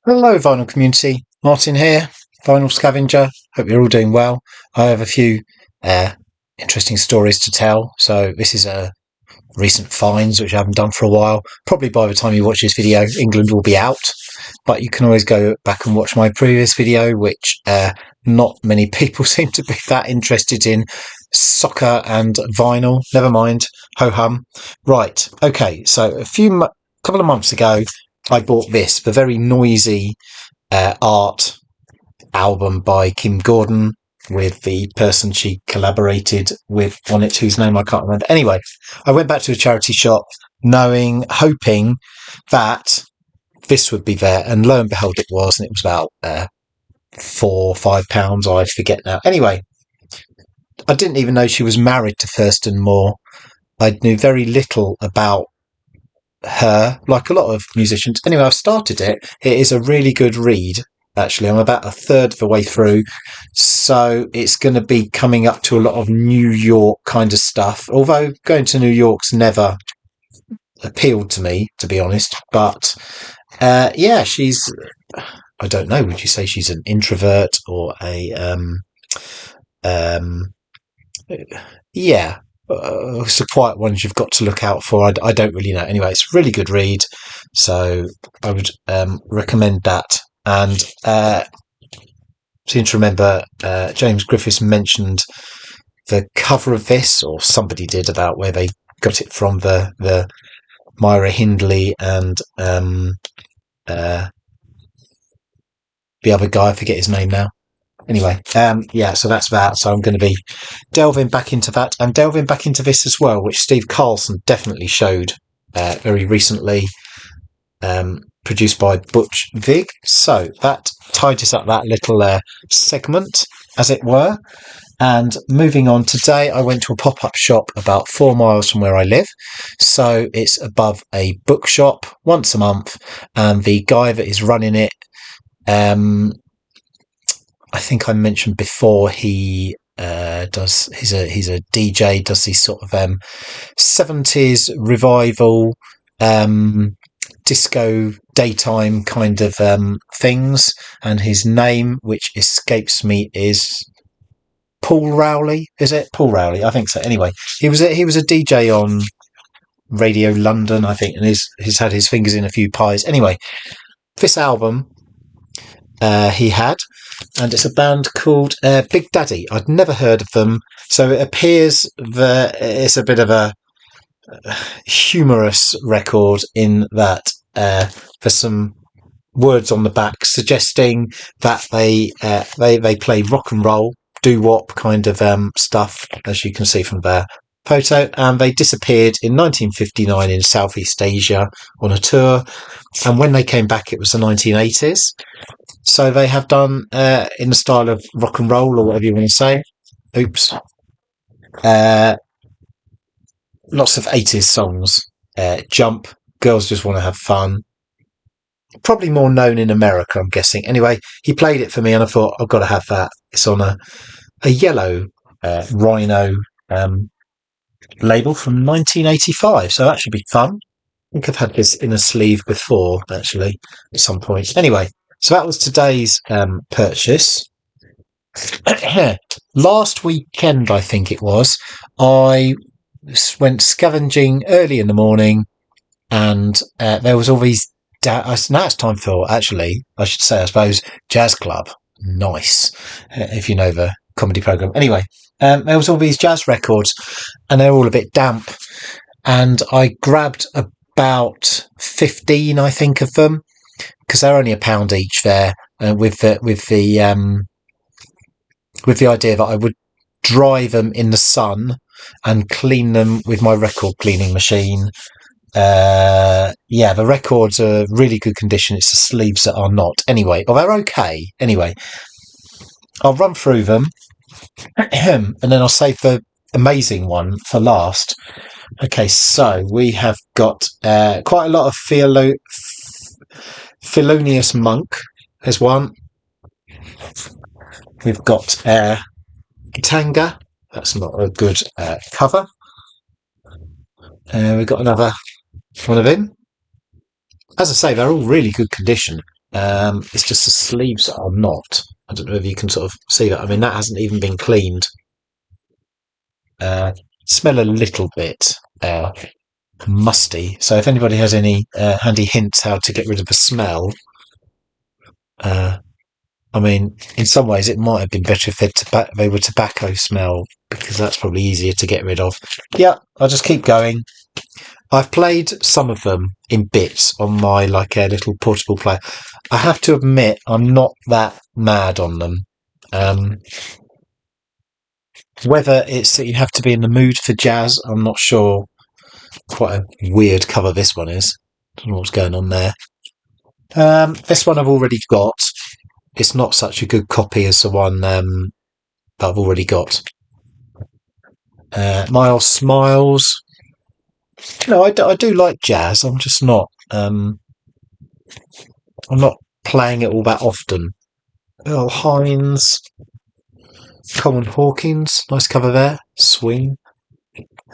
Hello, vinyl community. Martin here, vinyl scavenger. Hope you're all doing well. I have a few uh, interesting stories to tell. So this is a recent finds which I haven't done for a while. Probably by the time you watch this video, England will be out. But you can always go back and watch my previous video, which not many people seem to be that interested in. Soccer and vinyl. Never mind. Ho hum. Right. Okay. So couple of months ago, I bought the very noisy art album by Kim Gordon with the person she collaborated with on it, whose name I can't remember. Anyway, I went back to a charity shop hoping that this would be there, and lo and behold, it was, and it was about £4 or £5. I forget now. Anyway, I didn't even know she was married to Thurston Moore. I knew very little about her, like a lot of musicians. Anyway, I've started it. It is a really good read. Actually, I'm about a third of the way through, so it's going to be coming up to a lot of New York kind of stuff. Although going to New York's never appealed to me, to be honest. But yeah, she's. I don't know. Would you say she's an introvert or a um, yeah, it's a quiet ones you've got to look out for. I don't really know. Anyway, it's a really good read, so I would recommend that. And seem to remember James Griffiths mentioned the cover of this, or somebody did, about where they got it from. The Myra Hindley and the other guy, I forget his name now. Anyway, yeah, so that's that. So I'm going to be delving back into that and delving back into this as well, which Steve Carlson definitely showed very recently, produced by Butch Vig. So that tidies up that little segment, as it were. And moving on, today I went to a pop-up shop about 4 miles from where I live. So it's above a bookshop once a month. And the guy that is running it, I think I mentioned before, he he's a DJ, does these sort of 70s revival disco daytime kind of things, and his name, which escapes me, is Paul Rowley. Is it Paul Rowley? I think so. Anyway, he was a DJ on Radio London, I think, and he's had his fingers in a few pies. Anyway, this album he had, and it's a band called Big Daddy. I'd never heard of them, so it appears that it's a bit of a humorous record in that there's some words on the back suggesting that they play rock and roll, doo-wop kind of stuff, as you can see from their photo. And they disappeared in 1959 in Southeast Asia on a tour, and when they came back, it was the 1980s. So they have done in the style of rock and roll, or whatever you want to say. Oops. Lots of 80s songs. Jump, Girls Just Want to Have Fun. Probably more known in America, I'm guessing. Anyway, he played it for me and I thought, I've got to have that. It's on a yellow Rhino label from 1985, so that should be fun. I think I've had this in a sleeve before, actually, at some point. Anyway, so that was today's purchase. Last weekend, I think it was, I went scavenging early in the morning, and there was all these. Now it's time for, actually, I should say, I suppose, Jazz Club. Nice, if you know the comedy program. Anyway, there was all these jazz records, and they're all a bit damp. And I grabbed about 15, I think, of them, because they're only £1 each there, with the idea that I would dry them in the sun and clean them with my record cleaning machine. Yeah, the records are really good condition. It's the sleeves that are not. Anyway, well, they're okay. Anyway, I'll run through them, and then I'll save the amazing one for last. Okay, so we have got quite a lot of Thelonious Monk. There's one. We've got Tanga. That's not a good cover. We've got another one of him. As I say, they're all really good condition. It's just the sleeves are not. I don't know if you can sort of see that. I mean, that hasn't even been cleaned. Smell a little bit musty. So if anybody has any handy hints how to get rid of the smell, I mean, in some ways it might have been better if they were tobacco smell, because that's probably easier to get rid of. Yeah, I'll just keep going. I've played some of them in bits on my little portable player. I have to admit, I'm not that mad on them. Whether it's that you have to be in the mood for jazz, I'm not sure. Quite a weird cover this one is. Don't know what's going on there. This one I've already got. It's not such a good copy as the one that I've already got. Miles Smiles. You know, I do like jazz. I'm just not. I'm not playing it all that often. Earl Hines. Coleman Hawkins. Nice cover there. Swing.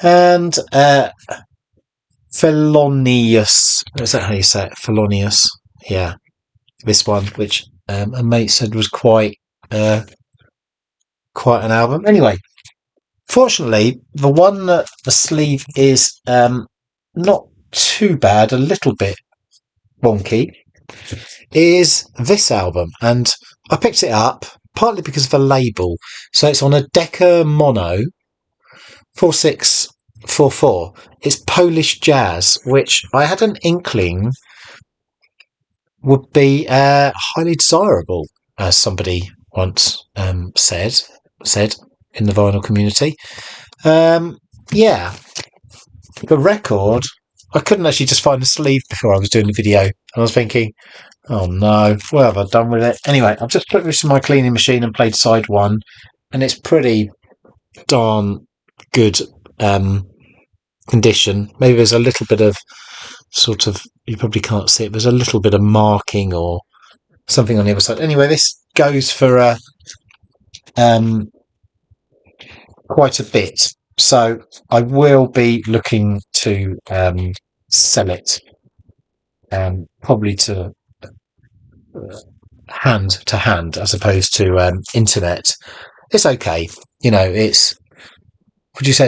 And Felonious. Is that how you say it? Felonious. Yeah. This one, which a mate said was quite an album. Anyway, fortunately, the one that the sleeve is not too bad, a little bit wonky, is this album. And I picked it up partly because of the label. So it's on a Decca Mono 4644. It's Polish jazz, which I had an inkling would be highly desirable, as somebody once said in the vinyl community. Yeah, the record, I couldn't actually just find the sleeve before I was doing the video, and I was thinking, oh no, what have I done with it? Anyway, I've just put this in my cleaning machine and played side one, and it's pretty darn good condition. Maybe there's a little bit of sort of, you probably can't see it, there's a little bit of marking or something on the other side. Anyway, this goes for quite a bit, so I will be looking to sell it, probably to hand as opposed to internet. It's okay, you know. It's, would you say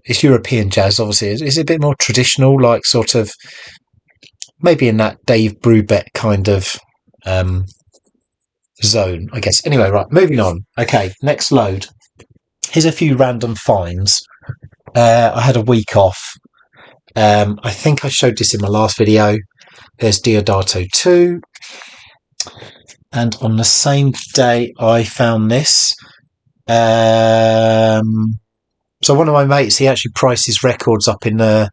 it's European jazz? Obviously, is it a bit more traditional, like sort of maybe in that Dave Brubeck kind of zone, I guess. Anyway, right, moving on. Okay, next load. Here's a few random finds. I had a week off. I think I showed this in my last video. There's Diodato 2. And on the same day, I found this. So one of my mates, he actually prices records up in the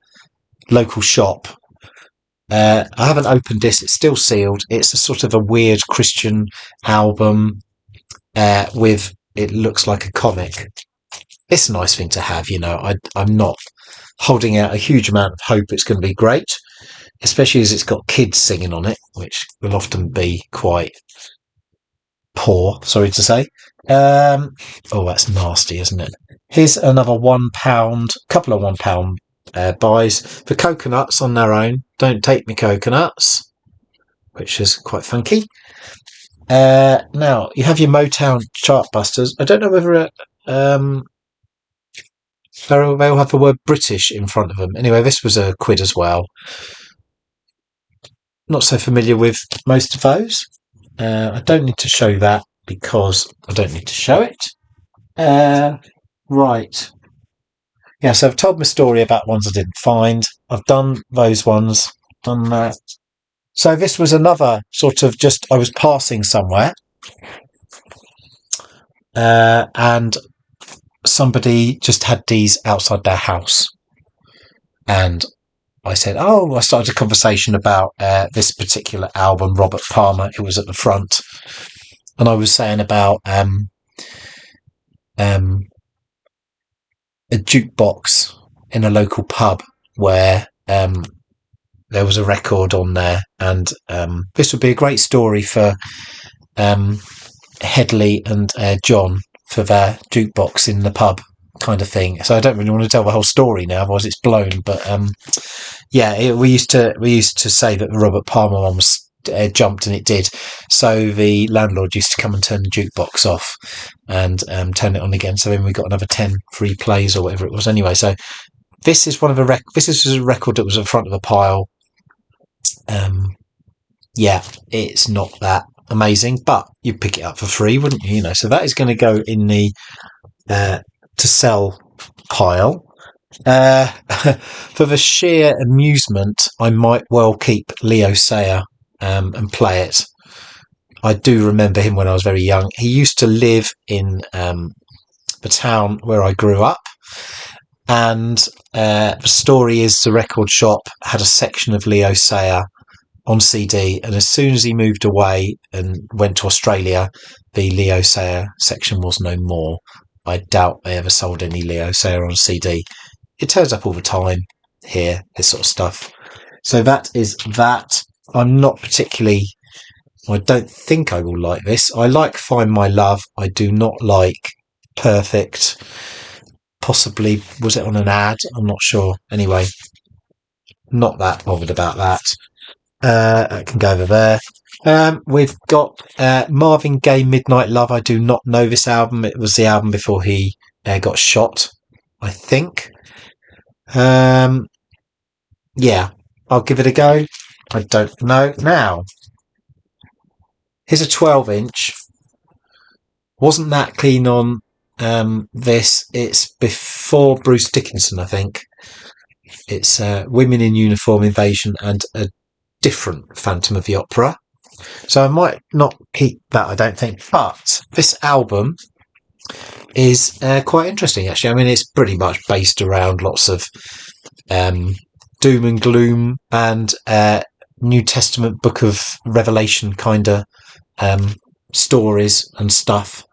local shop. I haven't opened this. It's still sealed. It's a sort of a weird Christian album with, it looks like a comic. It's a nice thing to have, you know. I'm not holding out a huge amount of hope it's going to be great, especially as it's got kids singing on it, which will often be quite poor, sorry to say. Oh, that's nasty, isn't it? Here's another £1, couple of £1 buys for coconuts on their own. Don't take me coconuts, which is quite funky. Now you have your Motown Chartbusters. I don't know whether they'll have the word British in front of them. Anyway, this was a quid as well. Not so familiar with most of those. I don't need to show that because I don't need to show it. Right. Yeah, so I've told my story about ones I didn't find. I've done those ones, done that. So this was another sort of just, I was passing somewhere and somebody just had these outside their house. And I said, I started a conversation about this particular album, Robert Palmer, who was at the front. And I was saying about a jukebox in a local pub where there was a record on there. And this would be a great story for Headley and John for their jukebox in the pub kind of thing. So I don't really want to tell the whole story now, otherwise it's blown. But yeah, we used to say that the Robert Palmer one was jumped, and it did. So the landlord used to come and turn the jukebox off and turn it on again. So then we got another 10 free plays or whatever it was. Anyway, so this is this is a record that was in front of a pile. Yeah, it's not that amazing, but you'd pick it up for free, wouldn't you? You know, so that is going to go in the to sell pile. For the sheer amusement, I might well keep Leo Sayer and play it. I do remember him when I was very young. He used to live in the town where I grew up, and the story is the record shop had a section of Leo Sayer on CD, and as soon as he moved away and went to Australia, the Leo Sayer section was no more. I doubt they ever sold any Leo Sayer on CD. It turns up all the time here, this sort of stuff. So that is that. I'm not particularly, I don't think I will like this. I like Find My Love. I do not like Perfect. Possibly, was it on an ad? I'm not sure. Anyway, not that bothered about that. I can go over there. We've got Marvin Gaye, Midnight Love. I do not know this album. It was the album before he got shot, I think. Yeah, I'll give it a go. I don't know. Now, here's a 12-inch. Wasn't that keen on this. It's before Bruce Dickinson, I think. It's Women in Uniform Invasion and a different Phantom of the Opera. So I might not keep that, I don't think. But this album is quite interesting, actually. I mean, it's pretty much based around lots of doom and gloom and New Testament Book of Revelation kind of stories and stuff.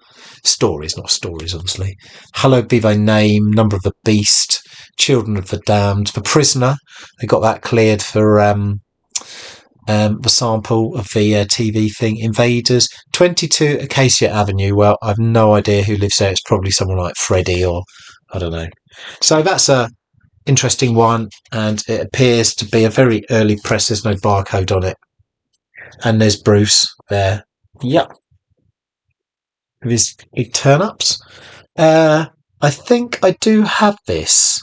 Stories, not stories, obviously. Hallowed Be Thy Name, Number of the Beast, Children of the Damned, The Prisoner. They got that cleared for the sample of the TV thing. Invaders, 22 Acacia Avenue. Well, I've no idea who lives there. It's probably someone like Freddie or I don't know. So that's a interesting one, and it appears to be a very early press. There's no barcode on it. And there's Bruce there. Yep. With his big turn-ups. I think I do have this,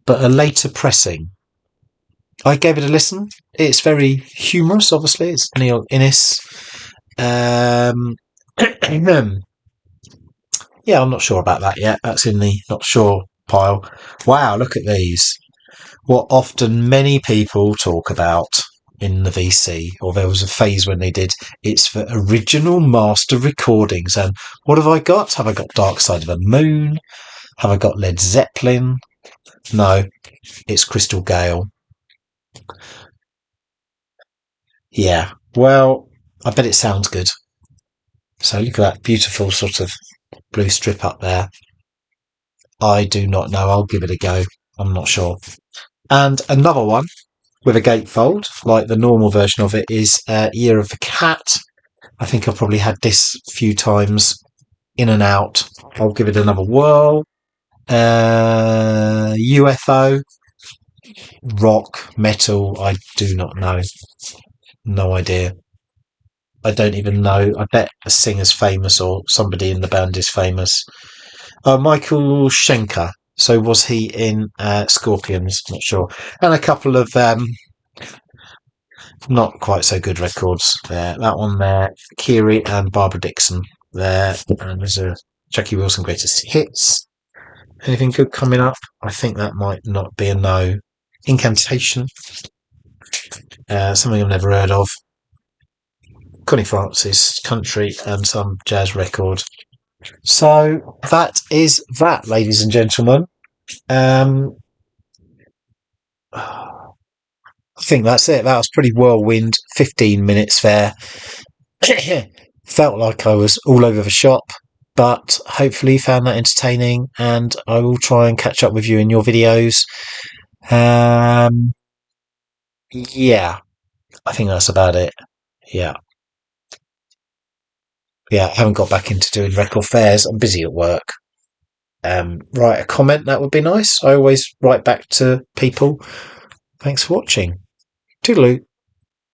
but a later pressing. I gave it a listen. It's very humorous, obviously. It's Neil Innes. Yeah, I'm not sure about that yet. That's in the not sure pile. Wow, look at these. What often many people talk about in the VC, or there was a phase when they did, it's for original master recordings. And what have I got? Have I got Dark Side of the Moon? Have I got Led Zeppelin? No, it's Crystal Gale. Yeah, well, I bet it sounds good. So look at that beautiful sort of blue strip up there. I do not know. I'll give it a go. I'm not sure. And another one with a gatefold, like the normal version of it, is Year of the Cat. I think I've probably had this a few times in and out. I'll give it another whirl. UFO, rock, metal, I do not know. No idea. I don't even know. I bet a singer's famous or somebody in the band is famous. Michael Schenker. So was he in Scorpions? Not sure. And a couple of not quite so good records there. That one there, Kiri and Barbara Dixon there. And there's a Jackie Wilson Greatest Hits. Anything good coming up? I think that might not be a no. Incantation. Something I've never heard of. Connie Francis, country, and some jazz record. So that is that, ladies and gentlemen. I think that's it. That was pretty whirlwind. 15 minutes there. Felt like I was all over the shop, but hopefully you found that entertaining, and I will try and catch up with you in your videos. Yeah, I think that's about it. Yeah. Yeah, I haven't got back into doing record fairs. I'm busy at work. Write a comment, that would be nice. I always write back to people. Thanks for watching. Toodaloo.